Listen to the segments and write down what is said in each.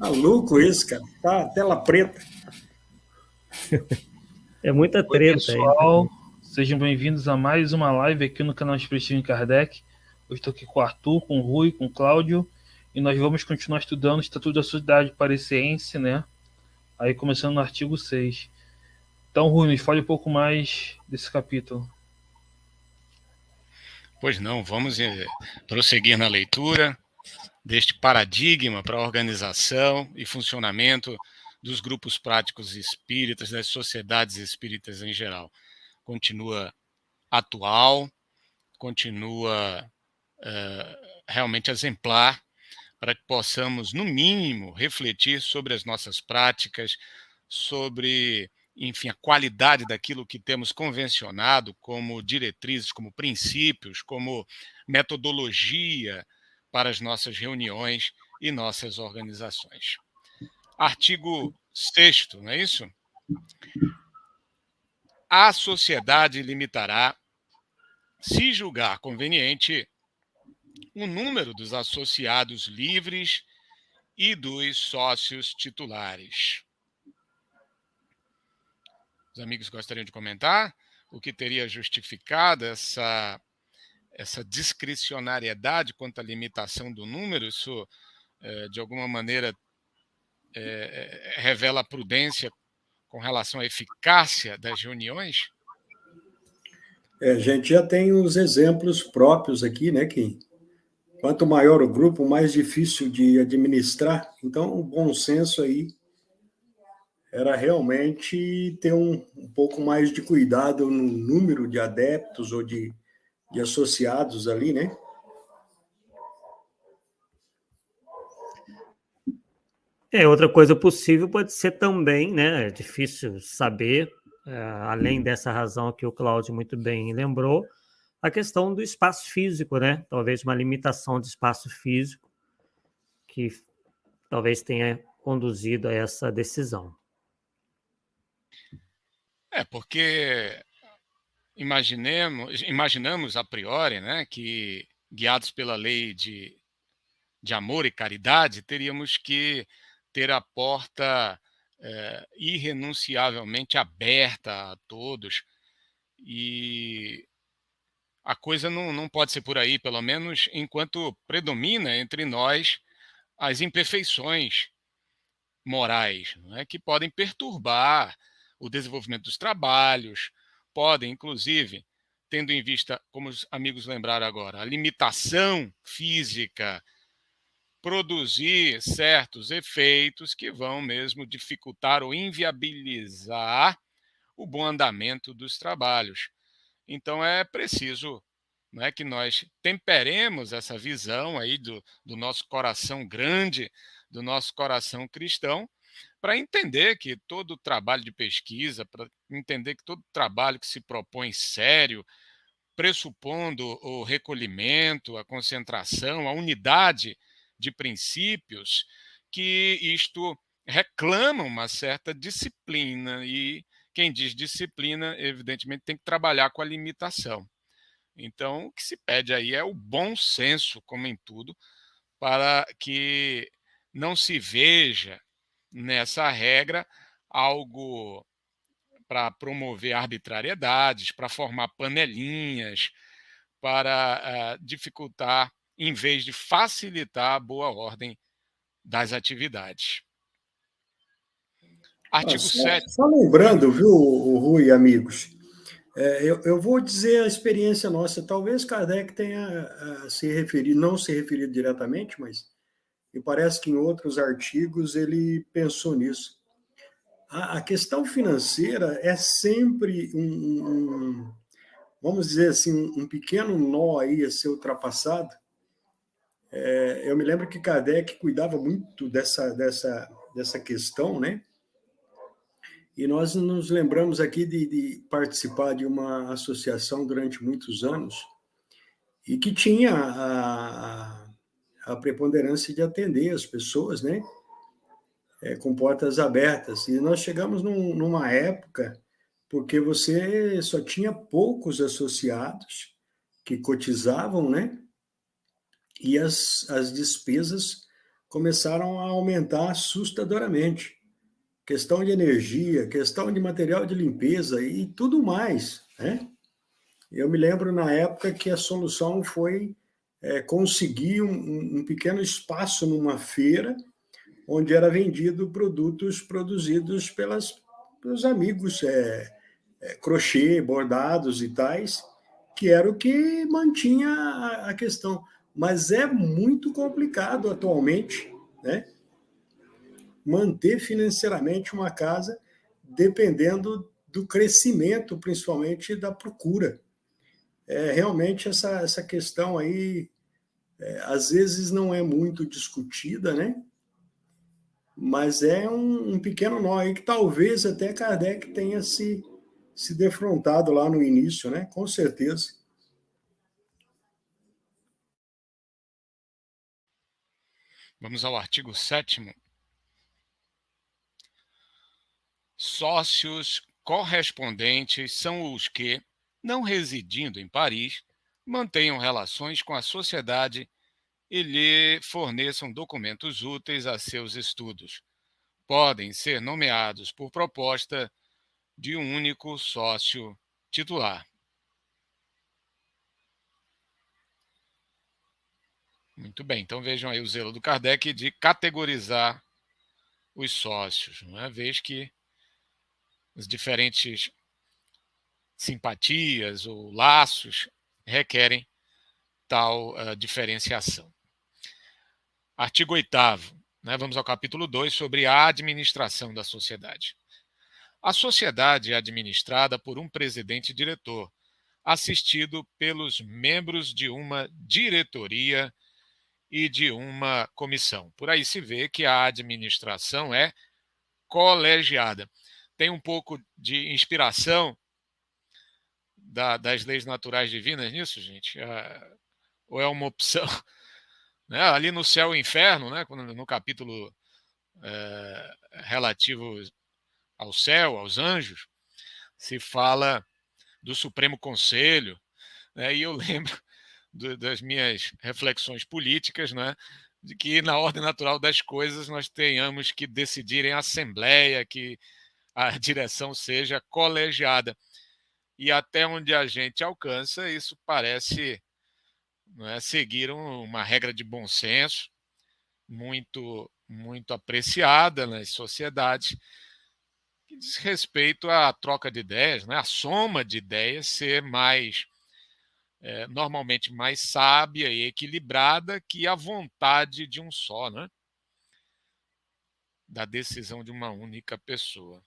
Maluco isso, cara. Tá tela preta. É muita Oi, treta aí. pessoal. Sejam bem-vindos a mais uma live aqui no canal Expressivo Kardec. Eu estou aqui com o Arthur, com o Rui, com o Cláudio, e nós vamos continuar estudando o Estatuto da Sociedade Parisiense, né? Aí começando no artigo 6. Então, Rui, nos fale um pouco mais desse capítulo. Pois não, vamos prosseguir na leitura deste paradigma para a organização e funcionamento dos grupos práticos espíritas, das sociedades espíritas em geral. Continua atual, continua realmente exemplar, para que possamos, no mínimo, refletir sobre as nossas práticas, sobre, enfim, a qualidade daquilo que temos convencionado como diretrizes, como princípios, como metodologia para as nossas reuniões e nossas organizações. Artigo 6º, não é isso? A sociedade limitará, se julgar conveniente, o número dos associados livres e dos sócios titulares. Os amigos gostariam de comentar o que teria justificado essa discricionariedade quanto à limitação do número? Isso, de alguma maneira, revela a prudência com relação à eficácia das reuniões? A gente já tem os exemplos próprios aqui, né? Que quanto maior o grupo, mais difícil de administrar. Então, o bom senso aí era realmente ter um pouco mais de cuidado no número de adeptos ou de associados ali, né? Outra coisa possível pode ser também, né? É difícil saber, além dessa razão que o Cláudio muito bem lembrou, a questão do espaço físico, né? Talvez uma limitação de espaço físico que talvez tenha conduzido a essa decisão. Porque imaginamos a priori, né, que guiados pela lei de amor e caridade, teríamos que ter a porta irrenunciavelmente aberta a todos, e a coisa não pode ser por aí, pelo menos enquanto predomina entre nós as imperfeições morais, não é, que podem perturbar o desenvolvimento dos trabalhos, podem, inclusive, tendo em vista, como os amigos lembraram agora, a limitação física, produzir certos efeitos que vão mesmo dificultar ou inviabilizar o bom andamento dos trabalhos. Então é preciso, não é, que nós temperemos essa visão aí do nosso coração grande, do nosso coração cristão, para entender que todo trabalho de pesquisa, para entender que todo trabalho que se propõe sério, pressupondo o recolhimento, a concentração, a unidade de princípios, que isto reclama uma certa disciplina, e quem diz disciplina, evidentemente, tem que trabalhar com a limitação. Então, o que se pede aí é o bom senso, como em tudo, para que não se veja nessa regra algo para promover arbitrariedades, para formar panelinhas, para dificultar, em vez de facilitar a boa ordem das atividades. Artigo 7º. Só lembrando, viu, Rui, amigos, eu vou dizer a experiência nossa. Talvez Kardec tenha não se referido diretamente, mas me parece que em outros artigos ele pensou nisso. A questão financeira é sempre vamos dizer assim, um pequeno nó aí a ser ultrapassado. Eu me lembro que Kardec cuidava muito dessa questão, né? E nós nos lembramos aqui de participar de uma associação durante muitos anos e que tinha a preponderância de atender as pessoas, né? Com portas abertas. E nós chegamos numa época porque você só tinha poucos associados que cotizavam, né? E as despesas começaram a aumentar assustadoramente. Questão de energia, questão de material de limpeza e tudo mais, né? Eu me lembro na época que a solução foi conseguir um pequeno espaço numa feira onde era vendido produtos produzidos pelos amigos, crochê, bordados e tais, que era o que mantinha a questão. Mas é muito complicado atualmente, né, manter financeiramente uma casa dependendo do crescimento, principalmente da procura. Realmente essa questão aí, às vezes não é muito discutida, né? Mas é um pequeno nó aí que talvez até Kardec tenha se defrontado lá no início, né? Com certeza. Vamos ao artigo 7º. Sócios correspondentes são os que, não residindo em Paris, mantenham relações com a sociedade e lhe forneçam documentos úteis a seus estudos. Podem ser nomeados por proposta de um único sócio titular. Muito bem, então vejam aí o zelo do Kardec de categorizar os sócios, uma vez que as diferentes simpatias ou laços requerem tal diferenciação. Artigo 8º, vamos ao capítulo 2, sobre a administração da sociedade. A sociedade é administrada por um presidente-diretor, assistido pelos membros de uma diretoria e de uma comissão. Por aí se vê que a administração é colegiada. Tem um pouco de inspiração das leis naturais divinas nisso, gente? Ou é uma opção? Né? Ali no céu e inferno, né? No capítulo relativo ao céu, aos anjos, se fala do Supremo Conselho, né? E eu lembro das minhas reflexões políticas, né? De que na ordem natural das coisas nós tenhamos que decidir em assembleia, que a direção seja colegiada. E até onde a gente alcança, isso parece, seguir uma regra de bom senso, muito, muito apreciada nas sociedades, que diz respeito à troca de ideias, a soma de ideias ser normalmente mais sábia e equilibrada que a vontade de um só, da decisão de uma única pessoa.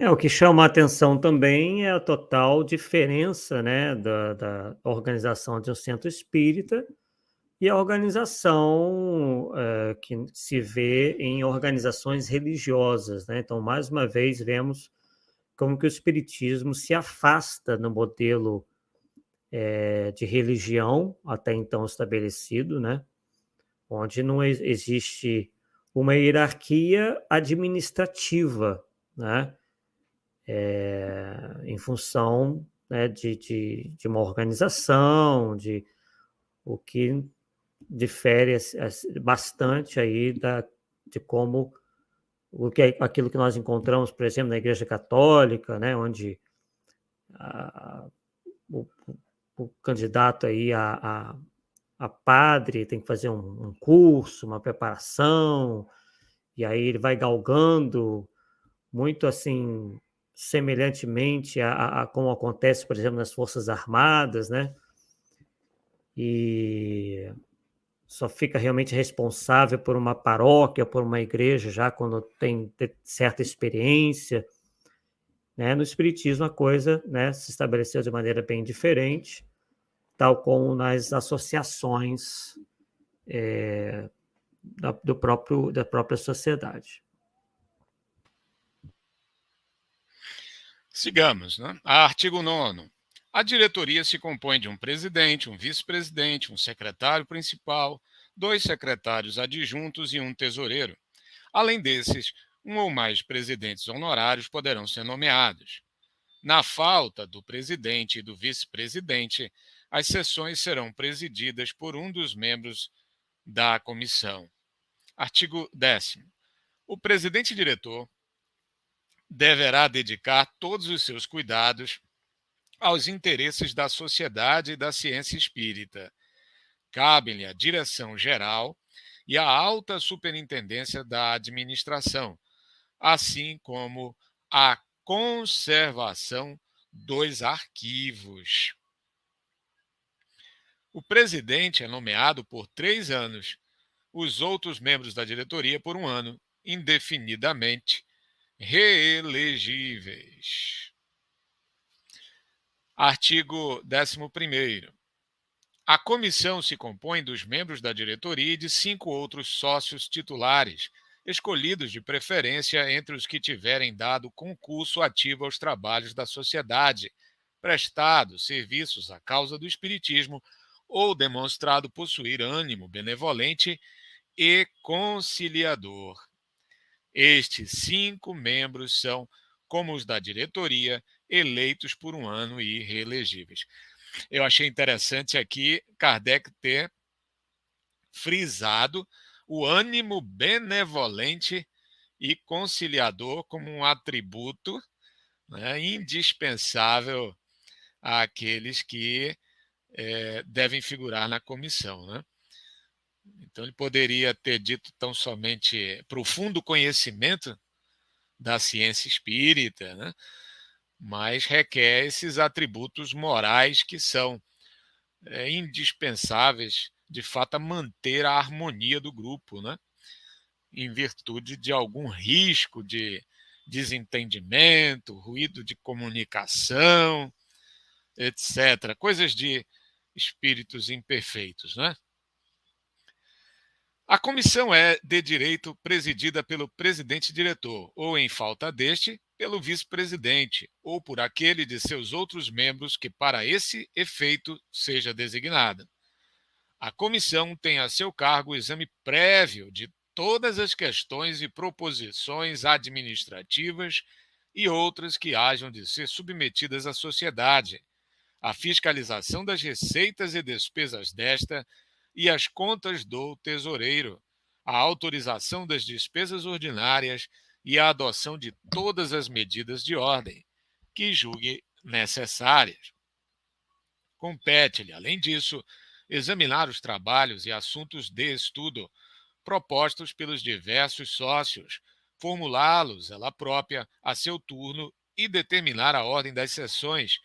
O que chama a atenção também é a total diferença, né, da organização de um centro espírita e a organização que se vê em organizações religiosas, né? Então, mais uma vez, vemos como que o espiritismo se afasta no modelo de religião até então estabelecido, né? Onde não existe uma hierarquia administrativa, né? Em função, né, de uma organização, de o que difere bastante aí de como aquilo que nós encontramos, por exemplo, na Igreja Católica, né, onde o candidato aí a padre tem que fazer um curso, uma preparação, e aí ele vai galgando muito assim, semelhantemente a como acontece, por exemplo, nas Forças Armadas, né? E só fica realmente responsável por uma paróquia, por uma igreja, já quando tem certa experiência. Né? No Espiritismo, a coisa, né, se estabeleceu de maneira bem diferente, tal como nas associações da própria sociedade. Sigamos, Artigo 9º. A diretoria se compõe de um presidente, um vice-presidente, um secretário principal, 2 secretários adjuntos e um tesoureiro. Além desses, um ou mais presidentes honorários poderão ser nomeados. Na falta do presidente e do vice-presidente, as sessões serão presididas por um dos membros da comissão. Artigo 10º. O presidente-diretor deverá dedicar todos os seus cuidados aos interesses da sociedade e da ciência espírita. Cabe-lhe a direção geral e a alta superintendência da administração, assim como a conservação dos arquivos. O presidente é nomeado por 3 anos, os outros membros da diretoria por 1 ano, indefinidamente reelegíveis. Artigo 11º. A comissão se compõe dos membros da diretoria e de 5 outros sócios titulares, escolhidos de preferência entre os que tiverem dado concurso ativo aos trabalhos da sociedade, prestado serviços à causa do espiritismo ou demonstrado possuir ânimo benevolente e conciliador. Estes 5 membros são, como os da diretoria, eleitos por 1 ano e reelegíveis. Eu achei interessante aqui Kardec ter frisado o ânimo benevolente e conciliador como um atributo, né, indispensável àqueles que devem figurar na comissão, né? Então, ele poderia ter dito tão somente profundo conhecimento da ciência espírita, né? Mas requer esses atributos morais que são indispensáveis, de fato, a manter a harmonia do grupo, né? Em virtude de algum risco de desentendimento, ruído de comunicação, etc. Coisas de espíritos imperfeitos, né? A comissão é de direito presidida pelo presidente-diretor, ou, em falta deste, pelo vice-presidente, ou por aquele de seus outros membros que, para esse efeito, seja designada. A comissão tem a seu cargo o exame prévio de todas as questões e proposições administrativas e outras que hajam de ser submetidas à sociedade, a fiscalização das receitas e despesas desta e as contas do tesoureiro, a autorização das despesas ordinárias e a adoção de todas as medidas de ordem que julgue necessárias. Compete-lhe, além disso, examinar os trabalhos e assuntos de estudo propostos pelos diversos sócios, formulá-los ela própria a seu turno e determinar a ordem das sessões,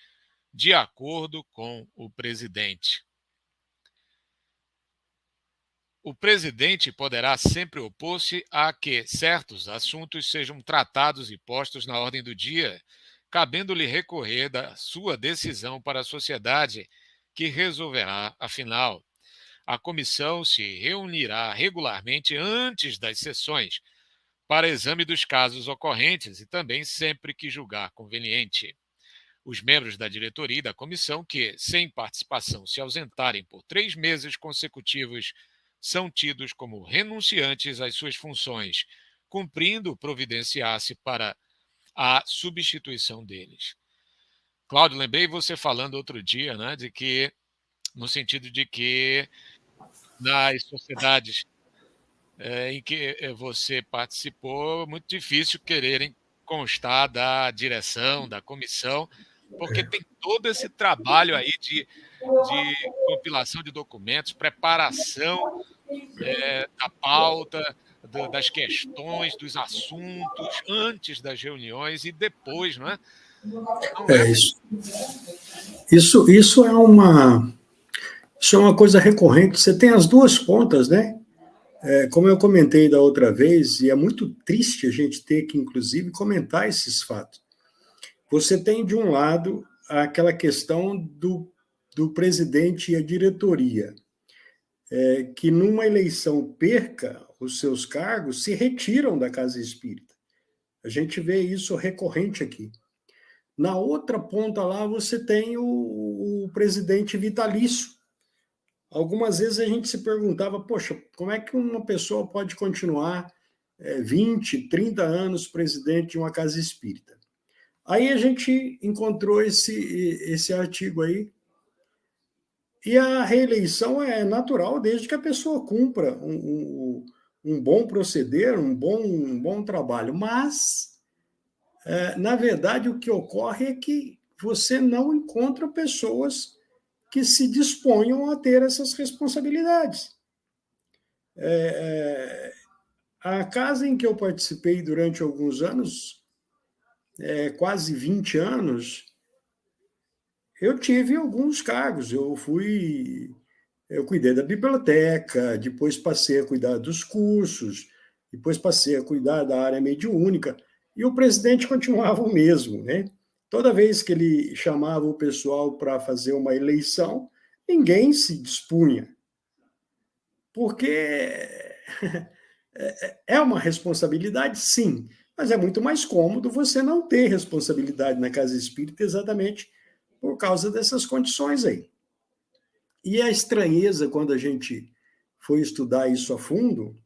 de acordo com o presidente. O presidente poderá sempre opor-se a que certos assuntos sejam tratados e postos na ordem do dia, cabendo-lhe recorrer da sua decisão para a sociedade, que resolverá, afinal. A comissão se reunirá regularmente antes das sessões, para exame dos casos ocorrentes e também sempre que julgar conveniente. Os membros da diretoria e da comissão que, sem participação, se ausentarem por 3 meses consecutivos, são tidos como renunciantes às suas funções, cumprindo providenciar-se para a substituição deles. Cláudio, lembrei você falando outro dia, né, de que, no sentido de que nas sociedades em que você participou, é muito difícil quererem constar da direção, da comissão, porque tem todo esse trabalho aí de compilação de documentos, preparação da pauta, das questões, dos assuntos, antes das reuniões e depois, não é? Então, Isso é uma coisa recorrente. Você tem as duas pontas, né? Como eu comentei da outra vez, e é muito triste a gente ter que, inclusive, comentar esses fatos. Você tem, de um lado, aquela questão do presidente e a diretoria, que numa eleição perca os seus cargos, se retiram da Casa Espírita. A gente vê isso recorrente aqui. Na outra ponta lá, você tem o presidente vitalício. Algumas vezes a gente se perguntava, poxa, como é que uma pessoa pode continuar 20, 30 anos presidente de uma casa espírita? Aí a gente encontrou esse artigo aí, E a reeleição é natural desde que a pessoa cumpra um bom proceder, um bom trabalho. Mas, na verdade, o que ocorre é que você não encontra pessoas que se disponham a ter essas responsabilidades. A casa em que eu participei durante alguns anos, quase 20 anos, eu tive alguns cargos. Eu cuidei da biblioteca, depois passei a cuidar dos cursos, depois passei a cuidar da área mediúnica, e o presidente continuava o mesmo, né? Toda vez que ele chamava o pessoal para fazer uma eleição, ninguém se dispunha, porque é uma responsabilidade, sim, mas é muito mais cômodo você não ter responsabilidade na casa espírita exatamente por causa dessas condições aí. E a estranheza, quando a gente foi estudar isso a fundo,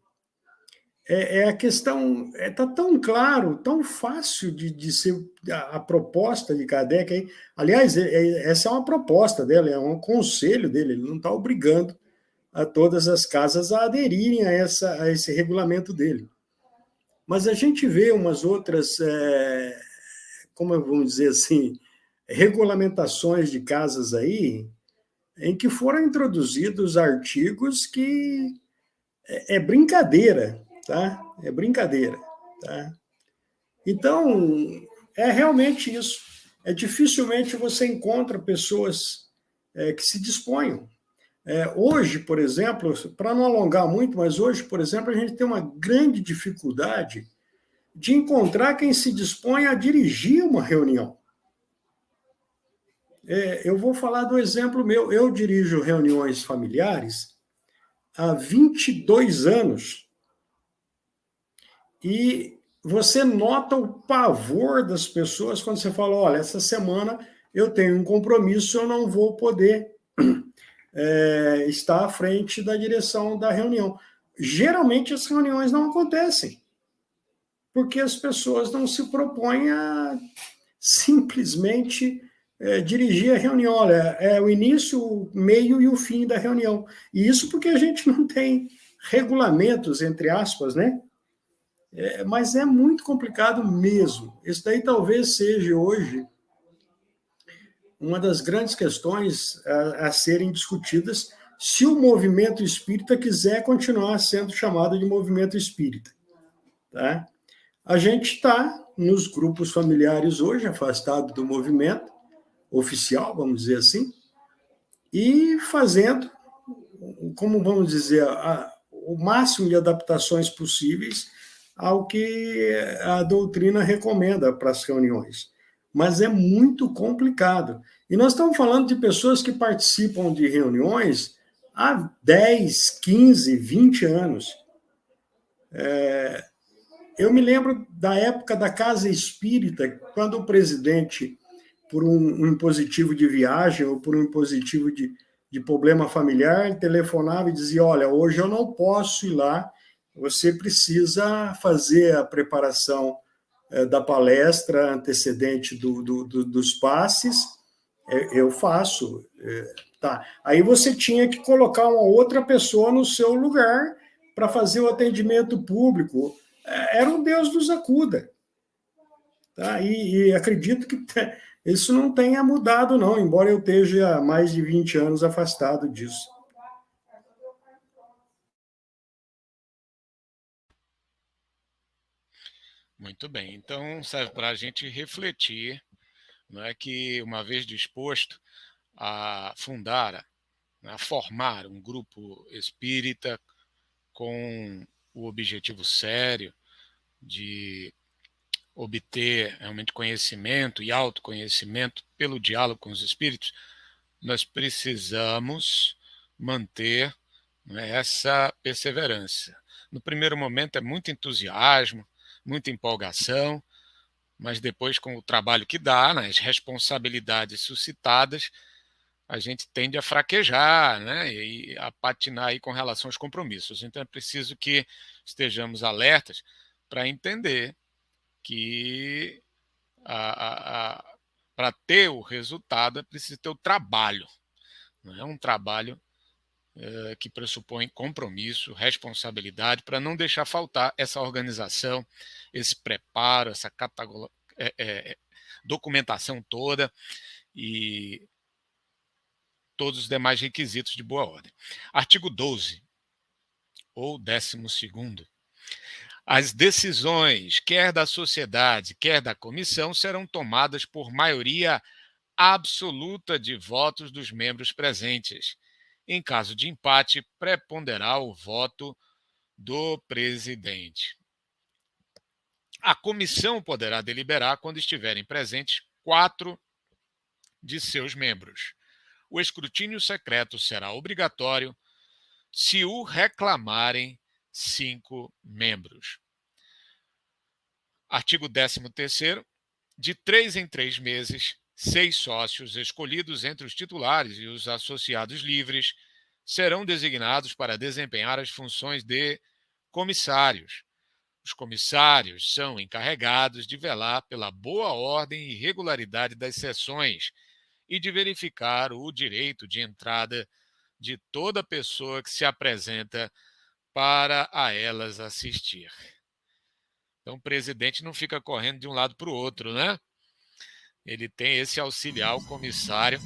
é a questão, está tão claro, tão fácil de ser a proposta de Kardec. Aí. Aliás, essa é uma proposta dela, é um conselho dele, ele não está obrigando a todas as casas a aderirem a esse regulamento dele. Mas a gente vê umas outras, como vamos dizer assim, regulamentações de casas aí, em que foram introduzidos artigos que é brincadeira, tá? É brincadeira, tá? Então, é realmente isso. Dificilmente você encontra pessoas que se disponham. Hoje, por exemplo, para não alongar muito, mas hoje, por exemplo, a gente tem uma grande dificuldade de encontrar quem se dispõe a dirigir uma reunião. Eu vou falar do exemplo meu. Eu dirijo reuniões familiares há 22 anos e você nota o pavor das pessoas quando você fala, olha, essa semana eu tenho um compromisso, eu não vou poder estar à frente da direção da reunião. Geralmente as reuniões não acontecem, porque as pessoas não se propõem a simplesmente dirigir a reunião. Olha, é o início, o meio e o fim da reunião. E isso porque a gente não tem regulamentos, entre aspas, né? Mas é muito complicado mesmo. Isso daí talvez seja hoje uma das grandes questões a serem discutidas se o movimento espírita quiser continuar sendo chamado de movimento espírita. Tá? A gente está nos grupos familiares hoje, afastado do movimento oficial, vamos dizer assim, e fazendo, como vamos dizer, o máximo de adaptações possíveis ao que a doutrina recomenda para as reuniões. Mas é muito complicado. E nós estamos falando de pessoas que participam de reuniões há 10, 15, 20 anos. Eu me lembro da época da Casa Espírita, quando o presidente, por um impositivo de viagem ou por um impositivo de problema familiar, telefonava e dizia, olha, hoje eu não posso ir lá, você precisa fazer a preparação da palestra antecedente dos passes, eu faço. Tá. Aí você tinha que colocar uma outra pessoa no seu lugar para fazer o atendimento público. Era um Deus nos acuda. Tá? E acredito que isso não tenha mudado, não, embora eu esteja há mais de 20 anos afastado disso. Muito bem. Então, serve para a gente refletir, não é, que, uma vez disposto a fundar, a formar um grupo espírita com o objetivo sério de obter realmente conhecimento e autoconhecimento pelo diálogo com os espíritos, nós precisamos manter, né, essa perseverança. No primeiro momento é muito entusiasmo, muita empolgação, mas depois, com o trabalho que dá, né, as responsabilidades suscitadas, a gente tende a fraquejar, né, e a patinar aí com relação aos compromissos. Então é preciso que estejamos alertas para entender que para ter o resultado é preciso ter o trabalho. Não é um trabalho que pressupõe compromisso, responsabilidade, para não deixar faltar essa organização, esse preparo, essa documentação toda e todos os demais requisitos de boa ordem. Artigo 12, ou 12º. As decisões, quer da sociedade, quer da comissão, serão tomadas por maioria absoluta de votos dos membros presentes. Em caso de empate, preponderará o voto do presidente. A comissão poderá deliberar quando estiverem presentes 4 de seus membros. O escrutínio secreto será obrigatório se o reclamarem 5 membros. Artigo 13º. De 3 em 3 meses, 6 sócios escolhidos entre os titulares e os associados livres serão designados para desempenhar as funções de comissários. Os comissários são encarregados de velar pela boa ordem e regularidade das sessões e de verificar o direito de entrada de toda pessoa que se apresenta para a elas assistir. Então, o presidente não fica correndo de um lado para o outro, né? Ele tem esse auxiliar, o comissário,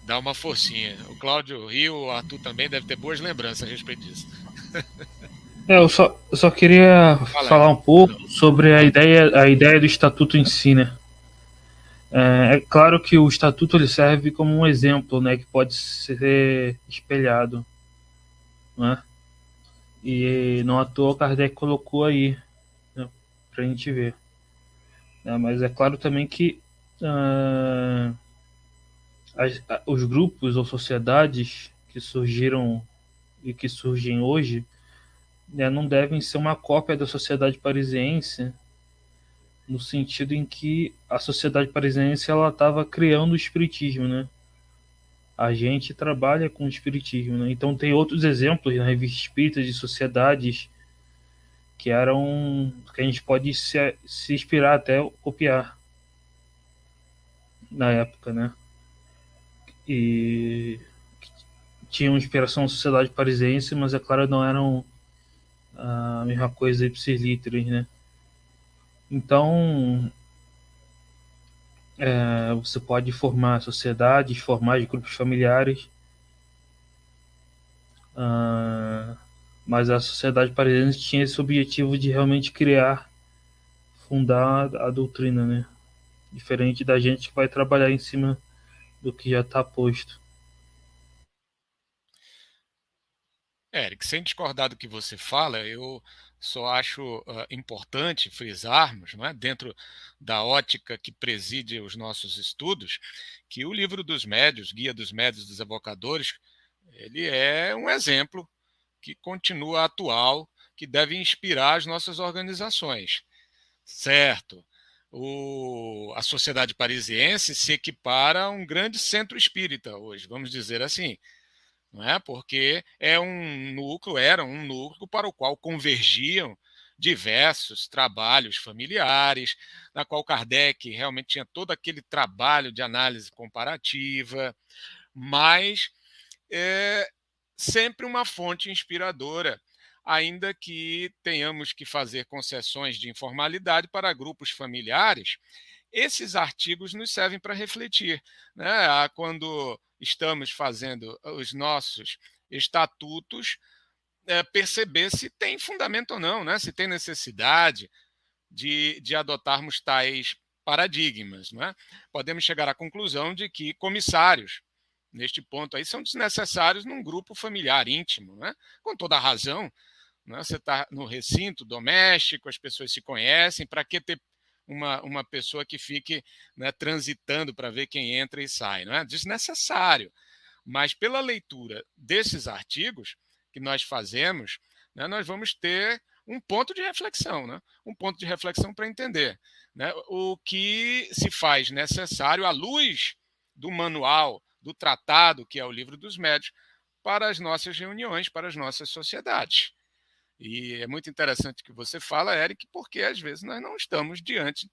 dá uma forcinha. O Cláudio Rio, o Arthur também deve ter boas lembranças a respeito disso. Eu só queria falar um pouco sobre a ideia do estatuto em si, né? É claro que o estatuto ele serve como um exemplo, né, que pode ser espelhado, né? E não à toa Kardec colocou aí, né, para a gente ver. Mas é claro também que os grupos ou sociedades que surgiram e que surgem hoje, né, não devem ser uma cópia da sociedade parisiense, no sentido em que a sociedade parisiense ela estava criando o espiritismo, né? A gente trabalha com o espiritismo, né? Então tem outros exemplos na revista espírita de sociedades que a gente pode se inspirar até copiar na época, né? E tinham inspiração na sociedade parisiense, mas é claro não eram a mesma coisa ipsis literis, né? Então você pode formar sociedades, formar grupos familiares, mas a sociedade parisiense tinha esse objetivo de realmente fundar a doutrina, né? Diferente da gente que vai trabalhar em cima do que já está posto. Eric, sem discordar do que você fala, eu só acho importante frisarmos, não é, dentro da ótica que preside os nossos estudos, que o Livro dos Médios, Guia dos Médios e dos Evocadores, ele é um exemplo que continua atual, que deve inspirar as nossas organizações. Certo. A Sociedade Parisiense se equipara a um grande centro espírita hoje, vamos dizer assim. Não é? Porque era um núcleo para o qual convergiam diversos trabalhos familiares, na qual Kardec realmente tinha todo aquele trabalho de análise comparativa, mas sempre uma fonte inspiradora, ainda que tenhamos que fazer concessões de informalidade para grupos familiares. Esses artigos nos servem para refletir, né? Quando estamos fazendo os nossos estatutos, perceber se tem fundamento ou não, né? Se tem necessidade de adotarmos tais paradigmas. Né? Podemos chegar à conclusão de que comissários, neste ponto aí, são desnecessários num grupo familiar íntimo, né? Com toda a razão. Né? Você está no recinto doméstico, as pessoas se conhecem, para que ter uma pessoa que fique, né, transitando para ver quem entra e sai? Não é desnecessário. Mas pela leitura desses artigos que nós fazemos, né, nós vamos ter um ponto de reflexão, né? Um ponto de reflexão para entender, né, o que se faz necessário à luz do manual, do tratado, que é o Livro dos Médios, para as nossas reuniões, para as nossas sociedades. E é muito interessante que você fala, Eric, porque às vezes nós não estamos diante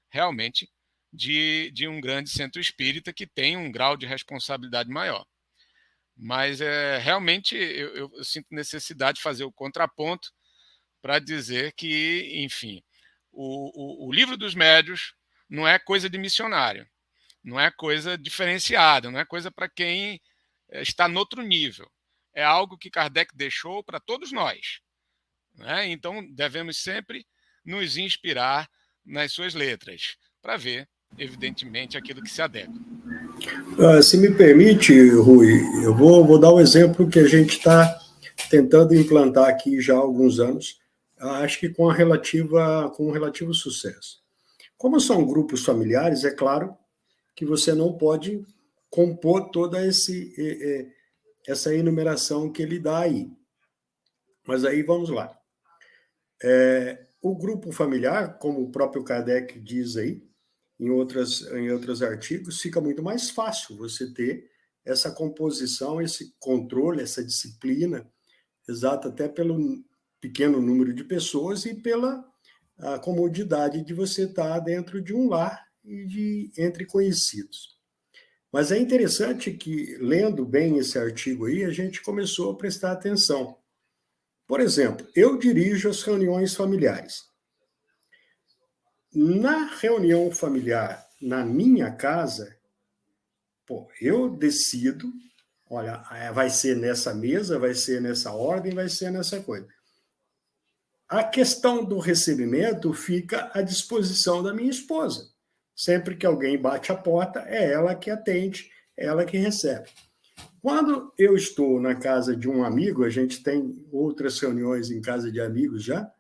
realmente de um grande centro espírita que tem um grau de responsabilidade maior. Mas realmente eu sinto necessidade de fazer o contraponto para dizer que, enfim, o livro dos médios não é coisa de missionário, não é coisa diferenciada, não é coisa para quem está no outro nível. É algo que Kardec deixou para todos nós, né? Então, devemos sempre nos inspirar nas suas letras, para ver, evidentemente, aquilo que se adequa. Se me permite, Rui, eu vou dar um exemplo que a gente está tentando implantar aqui já há alguns anos, acho que com um relativo sucesso. Como são grupos familiares, é claro que você não pode compor toda essa enumeração que ele dá aí. Mas aí vamos lá. O grupo familiar, como o próprio Kardec diz aí, em outros artigos, fica muito mais fácil você ter essa composição, esse controle, essa disciplina, exata até pelo pequeno número de pessoas e pela comodidade de você estar dentro de um lar e entre conhecidos. Mas é interessante que, lendo bem esse artigo aí, a gente começou a prestar atenção. Por exemplo, eu dirijo as reuniões familiares. Na reunião familiar, na minha casa, eu decido, olha, vai ser nessa mesa, vai ser nessa ordem, vai ser nessa coisa. A questão do recebimento fica à disposição da minha esposa. Sempre que alguém bate a porta, é ela que atende, é ela que recebe. Quando eu estou na casa de um amigo, a gente tem outras reuniões em casa de amigos já,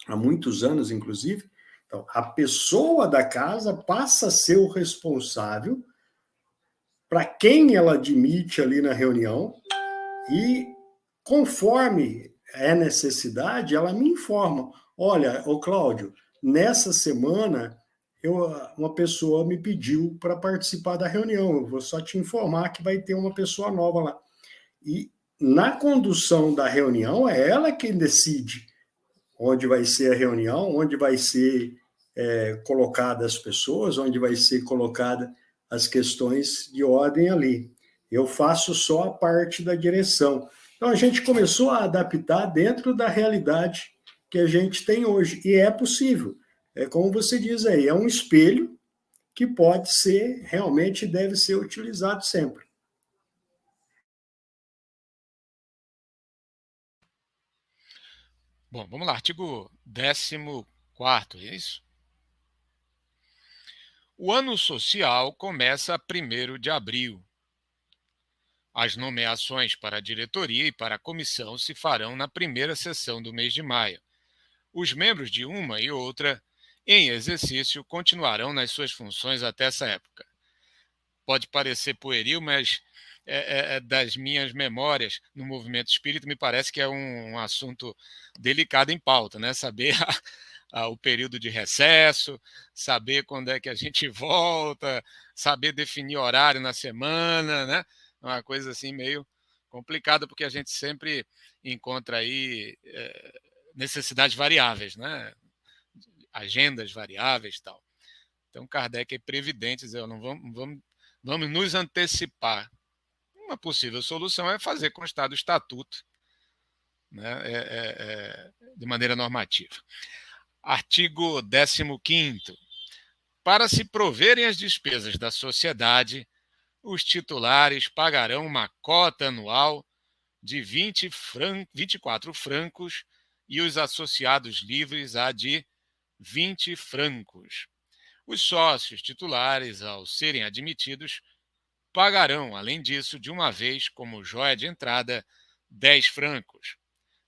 há muitos anos, inclusive. Então, a pessoa da casa passa a ser o responsável para quem ela admite ali na reunião e, conforme é necessidade, ela me informa. Olha, Cláudio, nessa semana uma pessoa me pediu para participar da reunião, eu vou só te informar que vai ter uma pessoa nova lá. E na condução da reunião, é ela quem decide onde vai ser a reunião, onde vai ser colocada as pessoas, onde vai ser colocada as questões de ordem ali. Eu faço só a parte da direção. Então, a gente começou a adaptar dentro da realidade que a gente tem hoje. E é possível. É como você diz aí, é um espelho que pode ser, realmente deve ser utilizado sempre. Bom, vamos lá, artigo 14º, é isso? O ano social começa 1º de abril. As nomeações para a diretoria e para a comissão se farão na primeira sessão do mês de maio. Os membros de uma e outra, em exercício, continuarão nas suas funções até essa época. Pode parecer pueril, mas das minhas memórias no movimento espírita, me parece que é um assunto delicado em pauta, né? Saber o período de recesso, saber quando é que a gente volta, saber definir horário na semana, né? Uma coisa assim meio complicada, porque a gente sempre encontra aí necessidades variáveis, né? Agendas variáveis e tal. Então, Kardec é previdente, dizer, não vamos nos antecipar. Uma possível solução é fazer constar do estatuto, né, de maneira normativa. Artigo 15º. Para se proverem as despesas da sociedade, os titulares pagarão uma cota anual de 24 francos e os associados livres a de 20 francos. Os sócios titulares, ao serem admitidos, pagarão, além disso, de uma vez, como joia de entrada, 10 francos.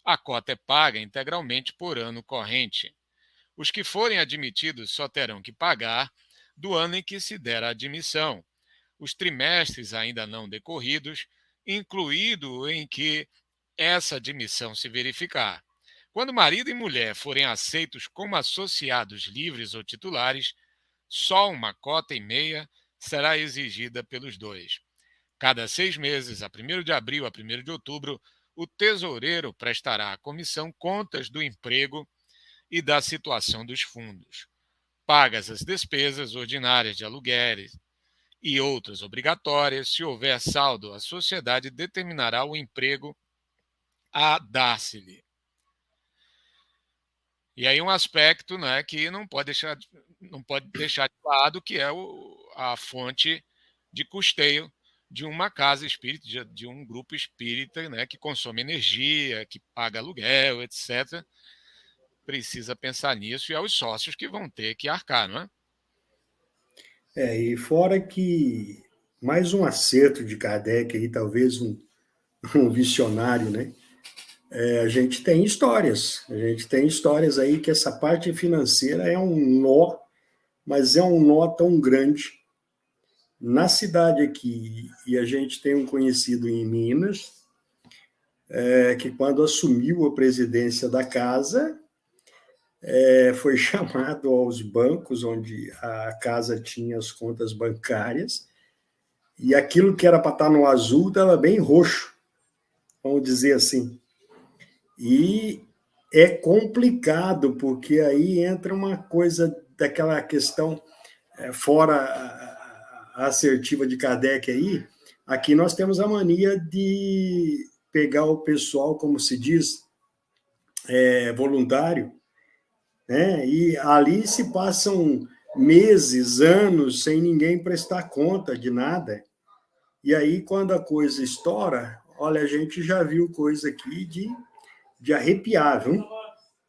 A cota é paga integralmente por ano corrente. Os que forem admitidos só terão que pagar do ano em que se der a admissão, os trimestres ainda não decorridos, incluído o em que essa admissão se verificar. Quando marido e mulher forem aceitos como associados livres ou titulares, só uma cota e meia será exigida pelos dois. Cada 6 meses, a 1º de abril a 1º de outubro, o tesoureiro prestará à comissão contas do emprego e da situação dos fundos. Pagas as despesas ordinárias de aluguéis e outras obrigatórias. Se houver saldo, a sociedade determinará o emprego a dar-se-lhe. E aí um aspecto, né, que não pode deixar de lado, que é a fonte de custeio de uma casa espírita, de um grupo espírita, né, que consome energia, que paga aluguel, etc. Precisa pensar nisso, e aos sócios que vão ter que arcar, não é? E fora que mais um acerto de Kardec aí, talvez um visionário, né? A gente tem histórias aí que essa parte financeira é um nó, mas é um nó tão grande. Na cidade aqui, e a gente tem um conhecido em Minas, que quando assumiu a presidência da casa, foi chamado aos bancos, onde a casa tinha as contas bancárias, e aquilo que era para estar no azul estava bem roxo, vamos dizer assim. E é complicado, porque aí entra uma coisa daquela questão, fora a assertiva de Kardec aí, aqui nós temos a mania de pegar o pessoal, como se diz, voluntário, né? E ali se passam meses, anos, sem ninguém prestar conta de nada. E aí, quando a coisa estoura, olha, a gente já viu coisa aqui de arrepiar, viu?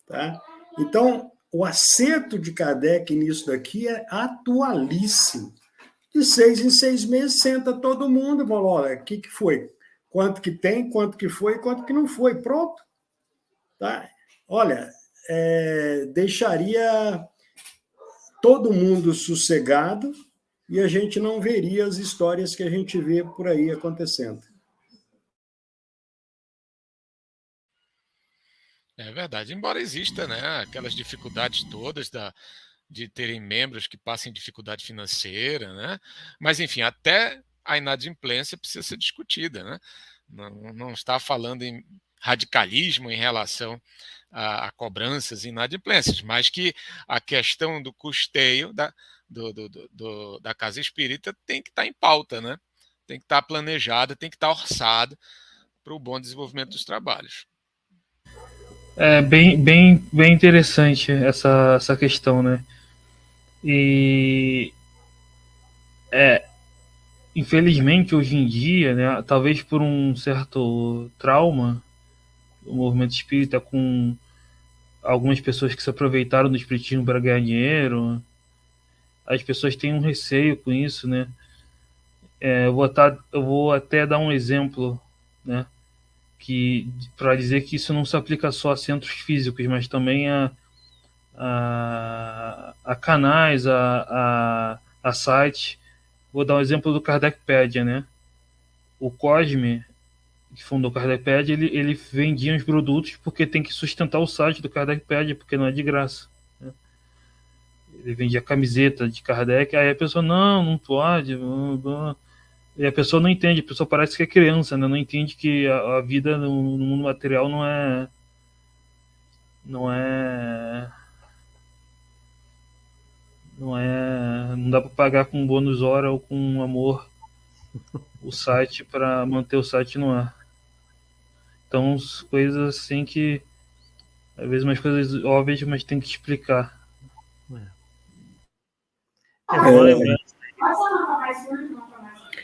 Tá? Então, o acerto de Kardec nisso daqui é atualíssimo. De 6 em 6 meses, senta todo mundo e fala, olha, o que foi? Quanto que tem, quanto que foi, quanto que não foi. Pronto. Tá? Olha, deixaria todo mundo sossegado e a gente não veria as histórias que a gente vê por aí acontecendo. É verdade. Embora exista, né, aquelas dificuldades todas de terem membros que passem dificuldade financeira, né? Mas, enfim, até a inadimplência precisa ser discutida, né? Não está falando em radicalismo em relação a cobranças e inadimplências, mas que a questão do custeio da casa espírita tem que estar em pauta, né? Tem que estar planejada, tem que estar orçada para o bom desenvolvimento dos trabalhos. É bem interessante essa questão, né? E infelizmente hoje em dia, né, talvez por um certo trauma, o movimento espírita com algumas pessoas que se aproveitaram do espiritismo para ganhar dinheiro, as pessoas têm um receio com isso, né? Eu vou até dar um exemplo, né? Que para dizer que isso não se aplica só a centros físicos, mas também a canais, a sites. Vou dar um exemplo do Kardecpedia, né? O Cosme, que fundou o Kardecpedia, ele vendia os produtos porque tem que sustentar o site do Kardecpedia, porque não é de graça. Né? Ele vendia camiseta de Kardec, aí a pessoa, não pode. E a pessoa não entende, a pessoa parece que é criança, né? Não entende que a vida no mundo material não dá para pagar com bônus hora ou com amor o site para manter o site no ar. Então, coisas assim que às vezes umas coisas óbvias, mas tem que explicar.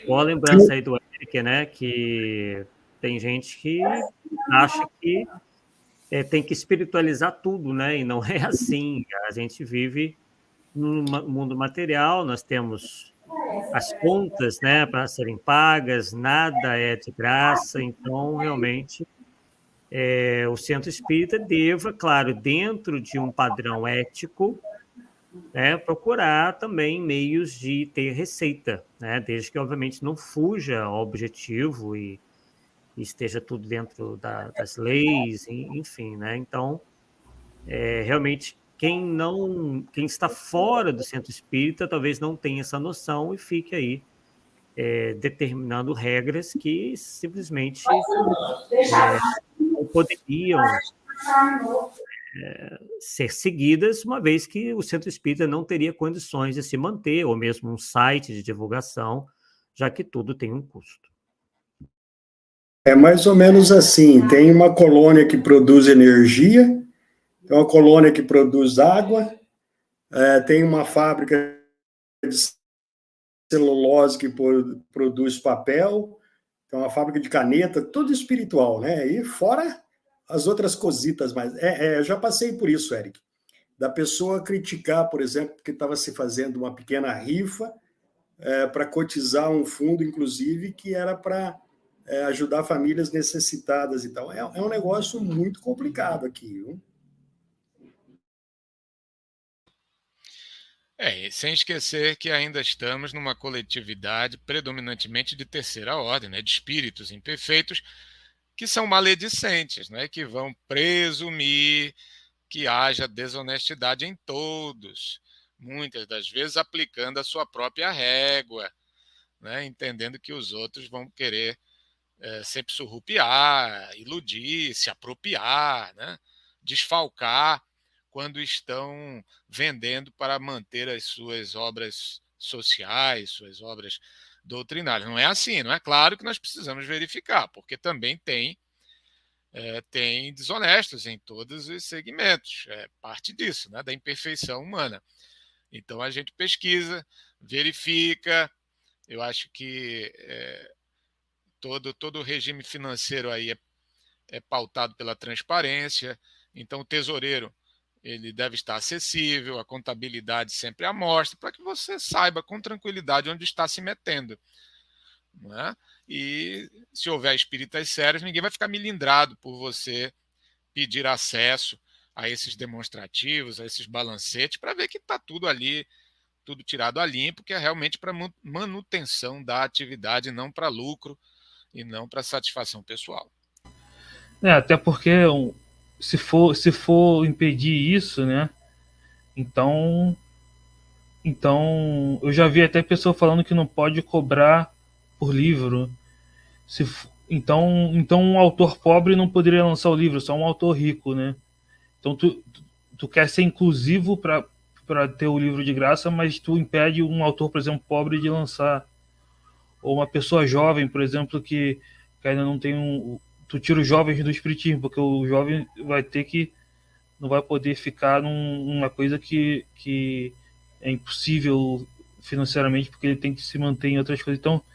Boa lembrança aí do Eric, né? Que tem gente que acha que tem que espiritualizar tudo, né? E não é assim. A gente vive no mundo material, nós temos as contas, né, para serem pagas, nada é de graça, então realmente o centro espírita deva, claro, dentro de um padrão ético, né, procurar também meios de ter receita, né, desde que obviamente não fuja ao objetivo e esteja tudo dentro das leis, enfim, né? Então, realmente quem está fora do centro espírita talvez não tenha essa noção e fique aí determinando regras que simplesmente não poderiam ser seguidas, uma vez que o Centro Espírita não teria condições de se manter, ou mesmo um site de divulgação, já que tudo tem um custo. É mais ou menos assim, tem uma colônia que produz energia, tem uma colônia que produz água, tem uma fábrica de celulose que produz papel, tem uma fábrica de caneta, tudo espiritual, né? E fora as outras cositas, mas eu já passei por isso, Eric, da pessoa criticar, por exemplo, que estava se fazendo uma pequena rifa para cotizar um fundo, inclusive, que era para ajudar famílias necessitadas e tal. É um negócio muito complicado aqui, viu? Sem esquecer que ainda estamos numa coletividade predominantemente de terceira ordem, né, de espíritos imperfeitos, que são maledicentes, né, que vão presumir que haja desonestidade em todos, muitas das vezes aplicando a sua própria régua, né, entendendo que os outros vão querer sempre surrupiar, iludir, se apropriar, né, desfalcar, quando estão vendendo para manter as suas obras sociais, suas obras doutrinárias. Não é assim, não é? Claro que nós precisamos verificar, porque também tem desonestos em todos os segmentos. É parte disso, né, da imperfeição humana. Então a gente pesquisa, verifica. Eu acho que todo o regime financeiro aí é pautado pela transparência. Então o tesoureiro ele deve estar acessível, a contabilidade sempre à mostra, para que você saiba com tranquilidade onde está se metendo. Né? E se houver espíritas sérios, ninguém vai ficar milindrado por você pedir acesso a esses demonstrativos, a esses balancetes, para ver que está tudo ali, tudo tirado a limpo, que é realmente para manutenção da atividade, não para lucro e não para satisfação pessoal. Até porque se for impedir isso, né? Então eu já vi até pessoa falando que não pode cobrar por livro. Então um autor pobre não poderia lançar o livro, só um autor rico, né? Então tu quer ser inclusivo para ter o livro de graça, mas tu impede um autor, por exemplo, pobre de lançar. Ou uma pessoa jovem, por exemplo, que ainda não tem tu tira os jovens do espiritismo, porque o jovem não vai poder ficar numa coisa que é impossível financeiramente, porque ele tem que se manter em outras coisas. Então,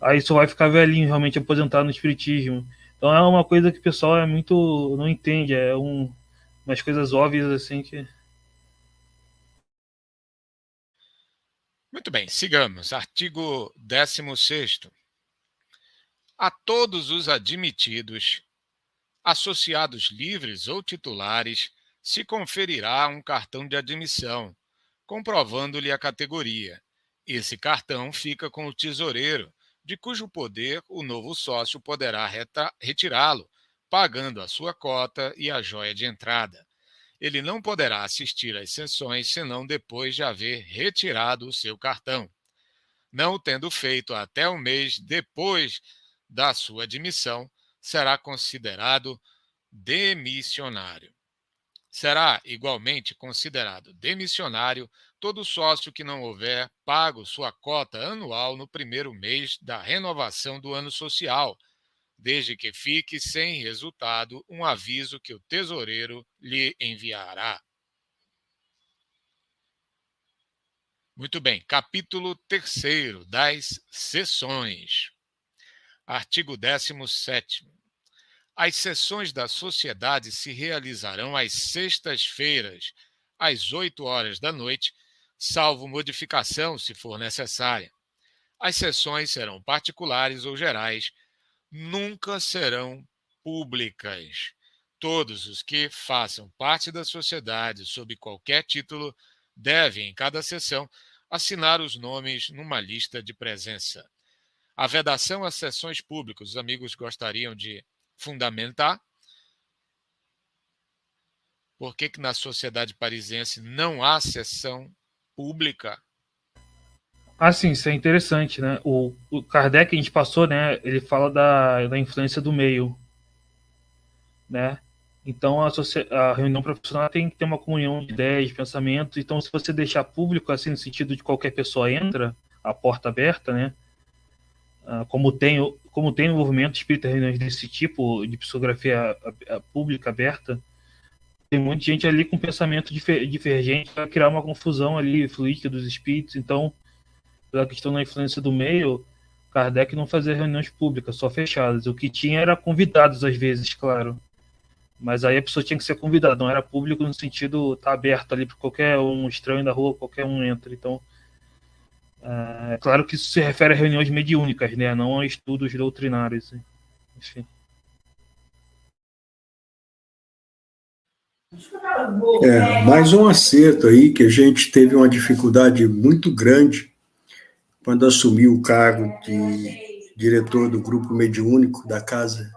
aí só vai ficar velhinho, realmente aposentado no espiritismo. Então é uma coisa que o pessoal não entende, umas coisas óbvias assim que... Muito bem, sigamos. Artigo 16º. A todos os admitidos, associados livres ou titulares, se conferirá um cartão de admissão, comprovando-lhe a categoria. Esse cartão fica com o tesoureiro, de cujo poder o novo sócio poderá retirá-lo, pagando a sua cota e a joia de entrada. Ele não poderá assistir às sessões senão depois de haver retirado o seu cartão. Não o tendo feito até um mês depois da sua admissão, será considerado demissionário. Será igualmente considerado demissionário todo sócio que não houver pago sua cota anual no primeiro mês da renovação do ano social, desde que fique sem resultado um aviso que o tesoureiro lhe enviará. Muito bem, capítulo 3º das sessões. Artigo 17º. As sessões da sociedade se realizarão às sextas-feiras, às 8 horas da noite, salvo modificação, se for necessária. As sessões serão particulares ou gerais, nunca serão públicas. Todos os que façam parte da sociedade sob qualquer título devem, em cada sessão, assinar os nomes numa lista de presença. A vedação às sessões públicas, os amigos gostariam de fundamentar? Por que na sociedade parisiense não há sessão pública? Sim, isso é interessante, né? O Kardec, a gente passou, né? Ele fala da influência do meio, né? Então, a reunião profissional tem que ter uma comunhão de ideias, de pensamentos. Então, se você deixar público, assim, no sentido de qualquer pessoa entra, a porta aberta, né? Como tem no movimento espírita reuniões desse tipo, de psicografia pública aberta, tem muita gente ali com pensamento divergente para criar uma confusão ali, fluídica dos espíritos. Então, pela questão da influência do meio, Kardec não fazia reuniões públicas, só fechadas. O que tinha era convidados, às vezes, claro. Mas aí a pessoa tinha que ser convidada, não era público no sentido tá aberto ali para qualquer um estranho da rua, qualquer um entra. Então, é claro que isso se refere a reuniões mediúnicas, né? Não a estudos doutrinários. Enfim. Mais um acerto aí, que a gente teve uma dificuldade muito grande quando assumiu o cargo de diretor do grupo mediúnico da casa.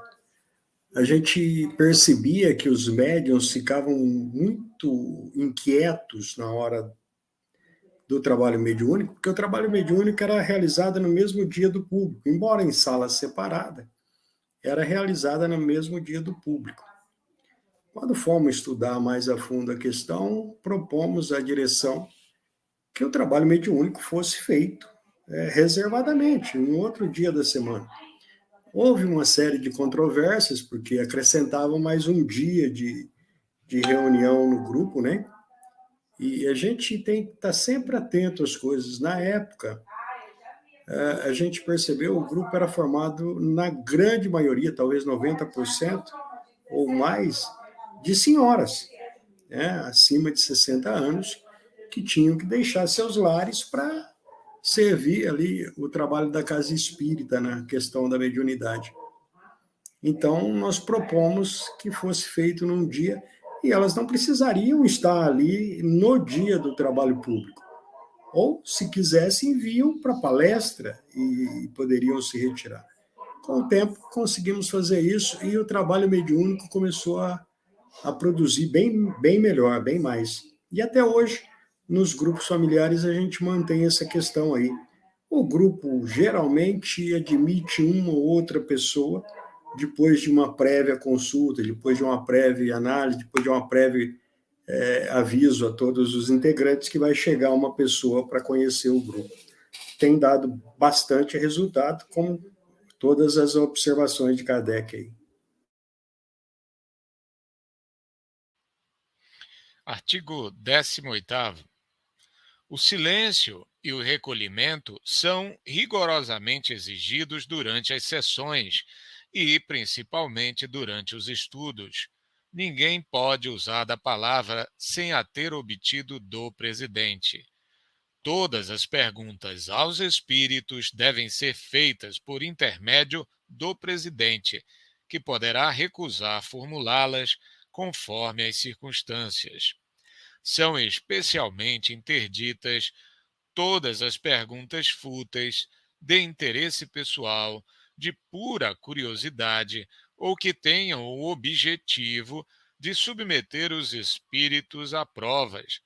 A gente percebia que os médiuns ficavam muito inquietos na hora do trabalho mediúnico, porque o trabalho mediúnico era realizado no mesmo dia do público, embora em sala separada, era realizada no mesmo dia do público. Quando fomos estudar mais a fundo a questão, propomos à direção que o trabalho mediúnico fosse feito reservadamente, em outro dia da semana. Houve uma série de controvérsias, porque acrescentavam mais um dia de reunião no grupo, né? E a gente tem que estar sempre atento às coisas. Na época, a gente percebeu que o grupo era formado, na grande maioria, talvez 90% ou mais, de senhoras, né, acima de 60 anos, que tinham que deixar seus lares para servir ali o trabalho da casa espírita na questão da mediunidade. Então, nós propomos que fosse feito num dia, e elas não precisariam estar ali no dia do trabalho público. Ou, se quisessem, enviam para palestra e poderiam se retirar. Com o tempo, conseguimos fazer isso e o trabalho mediúnico começou a produzir bem melhor, bem mais. E até hoje, nos grupos familiares, a gente mantém essa questão aí. O grupo geralmente admite uma ou outra pessoa depois de uma prévia consulta, depois de uma prévia análise, depois de uma prévia aviso a todos os integrantes que vai chegar uma pessoa para conhecer o grupo. Tem dado bastante resultado, como todas as observações de Kardec aí. Artigo 18º. O silêncio e o recolhimento são rigorosamente exigidos durante as sessões e, principalmente, durante os estudos. Ninguém pode usar da palavra sem a ter obtido do presidente. Todas as perguntas aos espíritos devem ser feitas por intermédio do presidente, que poderá recusar formulá-las conforme as circunstâncias. São especialmente interditas todas as perguntas fúteis, de interesse pessoal, de pura curiosidade ou que tenham o objetivo de submeter os espíritos a provas,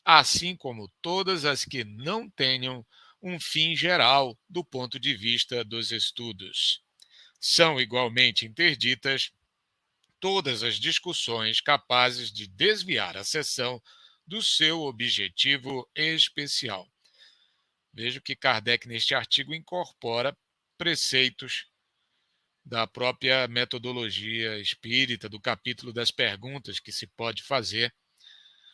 assim como todas as que não tenham um fim geral do ponto de vista dos estudos. São igualmente interditas todas as discussões capazes de desviar a sessão do seu objetivo especial. Vejo que Kardec, neste artigo, incorpora preceitos da própria metodologia espírita, do capítulo das perguntas que se pode fazer,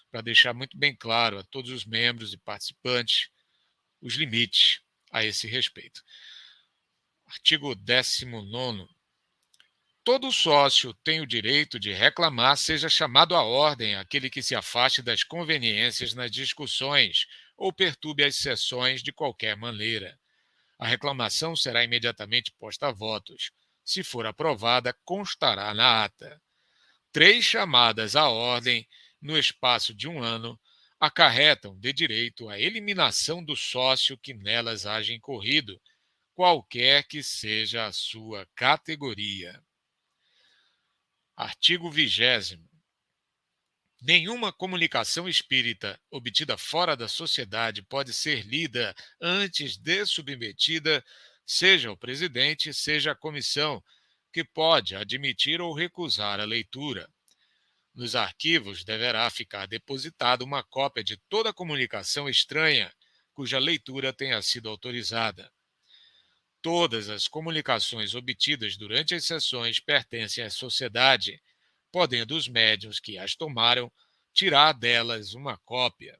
para deixar muito bem claro a todos os membros e participantes os limites a esse respeito. Artigo 19º. Todo sócio tem o direito de reclamar seja chamado à ordem aquele que se afaste das conveniências nas discussões ou perturbe as sessões de qualquer maneira. A reclamação será imediatamente posta a votos. Se for aprovada, constará na ata. 3 chamadas à ordem no espaço de 1 ano acarretam de direito a eliminação do sócio que nelas haja incorrido, qualquer que seja a sua categoria. Artigo 20º. Nenhuma comunicação espírita obtida fora da sociedade pode ser lida antes de submetida, seja ao presidente, seja à comissão, que pode admitir ou recusar a leitura. Nos arquivos deverá ficar depositada uma cópia de toda comunicação estranha cuja leitura tenha sido autorizada. Todas as comunicações obtidas durante as sessões pertencem à sociedade, podendo os médiuns que as tomaram tirar delas uma cópia.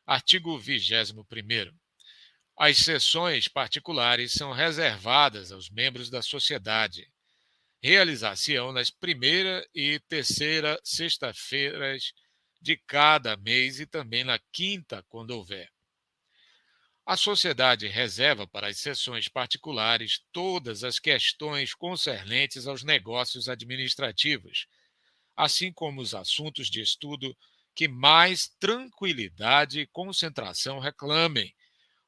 Artigo 21º. As sessões particulares são reservadas aos membros da sociedade. Realizar-se-ão nas primeira e terceira sexta-feiras de cada mês e também na quinta, quando houver. A sociedade reserva para as sessões particulares todas as questões concernentes aos negócios administrativos, assim como os assuntos de estudo que mais tranquilidade e concentração reclamem,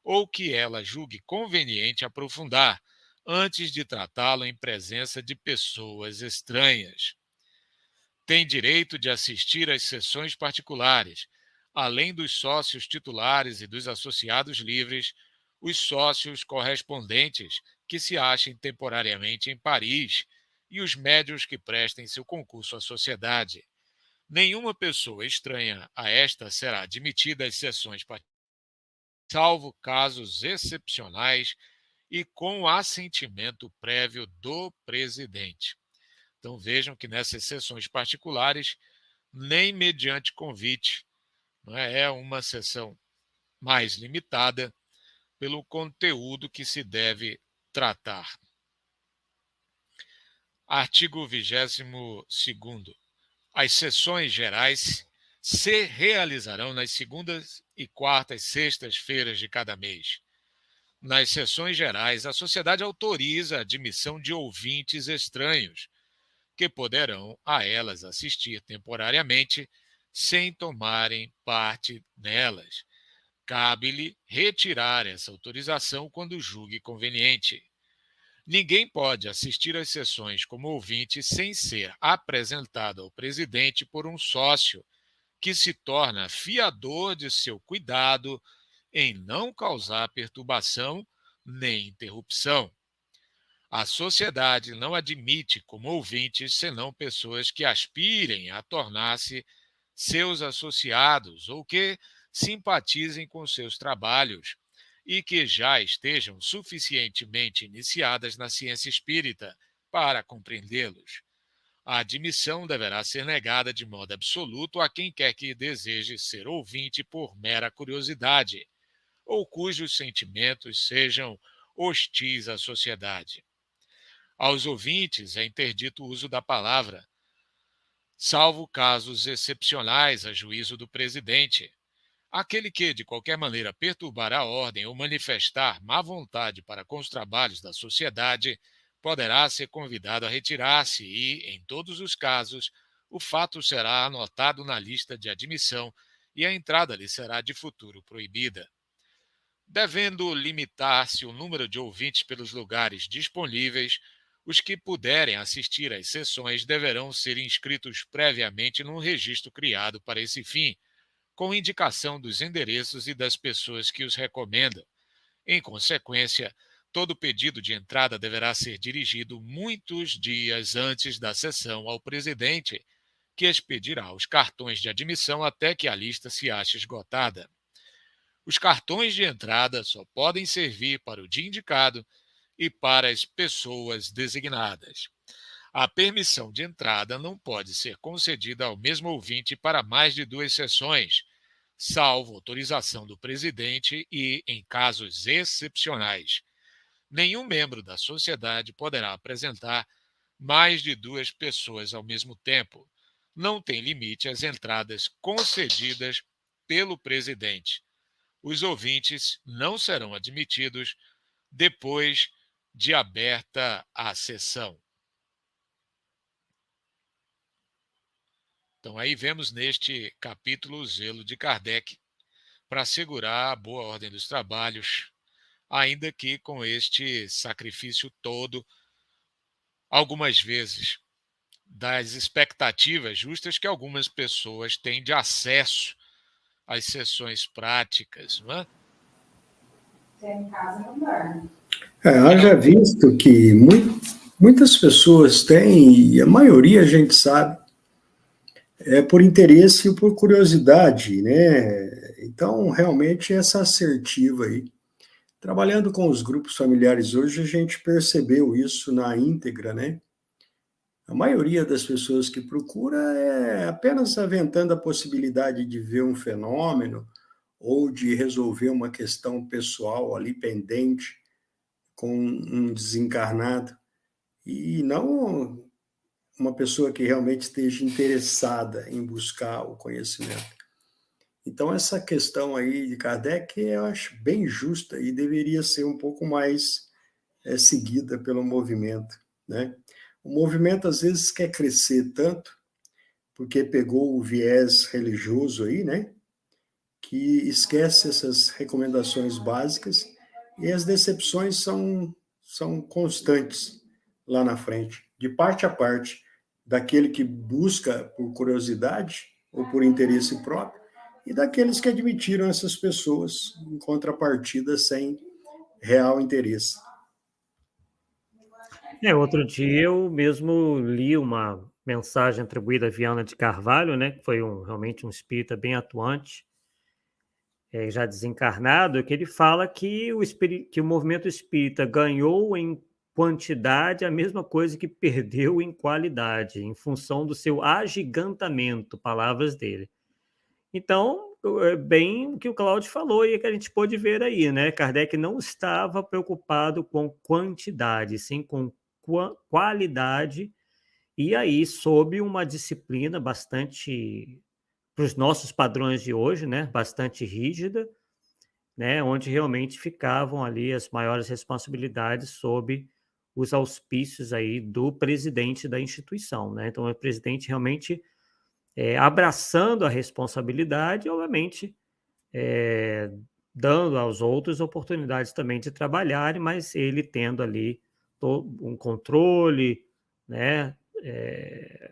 ou que ela julgue conveniente aprofundar, antes de tratá-lo em presença de pessoas estranhas. Tem direito de assistir às sessões particulares, além dos sócios titulares e dos associados livres, os sócios correspondentes que se achem temporariamente em Paris e os médiuns que prestem seu concurso à sociedade. Nenhuma pessoa estranha a esta será admitida às sessões particulares, salvo casos excepcionais e com assentimento prévio do presidente. Então vejam que nessas sessões particulares, nem mediante convite, não é uma sessão mais limitada pelo conteúdo que se deve tratar. Artigo 22º. As sessões gerais se realizarão nas segundas e quartas sextas-feiras de cada mês. Nas sessões gerais, a sociedade autoriza a admissão de ouvintes estranhos, que poderão a elas assistir temporariamente sem tomarem parte nelas. Cabe-lhe retirar essa autorização quando julgue conveniente. Ninguém pode assistir às sessões como ouvinte sem ser apresentado ao presidente por um sócio, que se torna fiador de seu cuidado em não causar perturbação nem interrupção. A sociedade não admite como ouvintes senão pessoas que aspirem a tornar-se seus associados ou que simpatizem com seus trabalhos e que já estejam suficientemente iniciadas na ciência espírita para compreendê-los. A admissão deverá ser negada de modo absoluto a quem quer que deseje ser ouvinte por mera curiosidade, ou cujos sentimentos sejam hostis à sociedade. Aos ouvintes é interdito o uso da palavra, salvo casos excepcionais a juízo do presidente. Aquele que, de qualquer maneira, perturbar a ordem ou manifestar má vontade para com os trabalhos da sociedade, poderá ser convidado a retirar-se e, em todos os casos, o fato será anotado na lista de admissão e a entrada lhe será de futuro proibida. Devendo limitar-se o número de ouvintes pelos lugares disponíveis, os que puderem assistir às sessões deverão ser inscritos previamente num registro criado para esse fim, com indicação dos endereços e das pessoas que os recomendam. Em consequência, todo pedido de entrada deverá ser dirigido muitos dias antes da sessão ao presidente, que expedirá os cartões de admissão até que a lista se ache esgotada. Os cartões de entrada só podem servir para o dia indicado e para as pessoas designadas. A permissão de entrada não pode ser concedida ao mesmo ouvinte para mais de 2 sessões, salvo autorização do presidente e em casos excepcionais. Nenhum membro da sociedade poderá apresentar mais de 2 pessoas ao mesmo tempo. Não tem limite as entradas concedidas pelo presidente. Os ouvintes não serão admitidos depois de aberta a sessão. Então, aí vemos neste capítulo o zelo de Kardec para assegurar a boa ordem dos trabalhos, ainda que com este sacrifício todo, algumas vezes, das expectativas justas que algumas pessoas têm de acesso às sessões práticas, não é? Haja visto que muitas pessoas têm, e a maioria a gente sabe, É por interesse e por curiosidade, né? Então, realmente, essa assertiva aí. Trabalhando com os grupos familiares hoje, a gente percebeu isso na íntegra, né? A maioria das pessoas que procura é apenas aventando a possibilidade de ver um fenômeno ou de resolver uma questão pessoal ali pendente com um desencarnado, e não uma pessoa que realmente esteja interessada em buscar o conhecimento. Então, essa questão aí de Kardec eu acho bem justa e deveria ser um pouco mais seguida pelo movimento, né? O movimento, às vezes, quer crescer tanto, porque pegou o viés religioso aí, né? Que esquece essas recomendações básicas e as decepções são constantes lá na frente, de parte a parte, daquele que busca por curiosidade ou por interesse próprio e daqueles que admitiram essas pessoas em contrapartida sem real interesse. Outro dia eu mesmo li uma mensagem atribuída a Viana de Carvalho, né, que foi realmente um espírita bem atuante, já desencarnado, que ele fala que que o movimento espírita ganhou em quantidade a mesma coisa que perdeu em qualidade, em função do seu agigantamento, palavras dele. Então, é bem o que o Cláudio falou e que a gente pôde ver aí, né? Kardec não estava preocupado com quantidade, sim com qualidade, e aí sob uma disciplina bastante, para os nossos padrões de hoje, né? Bastante rígida, né? Onde realmente ficavam ali as maiores responsabilidades sob os auspícios aí do presidente da instituição, né? Então, o presidente realmente abraçando a responsabilidade, obviamente, dando aos outros oportunidades também de trabalharem, mas ele tendo ali um controle, né,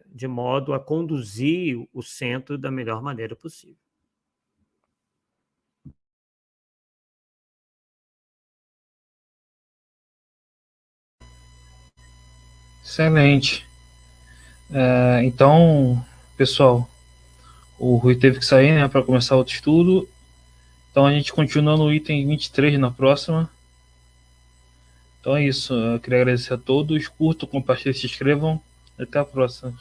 de modo a conduzir o centro da melhor maneira possível. Excelente. Então, pessoal, o Rui teve que sair, né, para começar outro estudo. Então a gente continua no item 23 na próxima. Então é isso. Eu queria agradecer a todos. Curtam, compartilhem, se inscrevam. Até a próxima.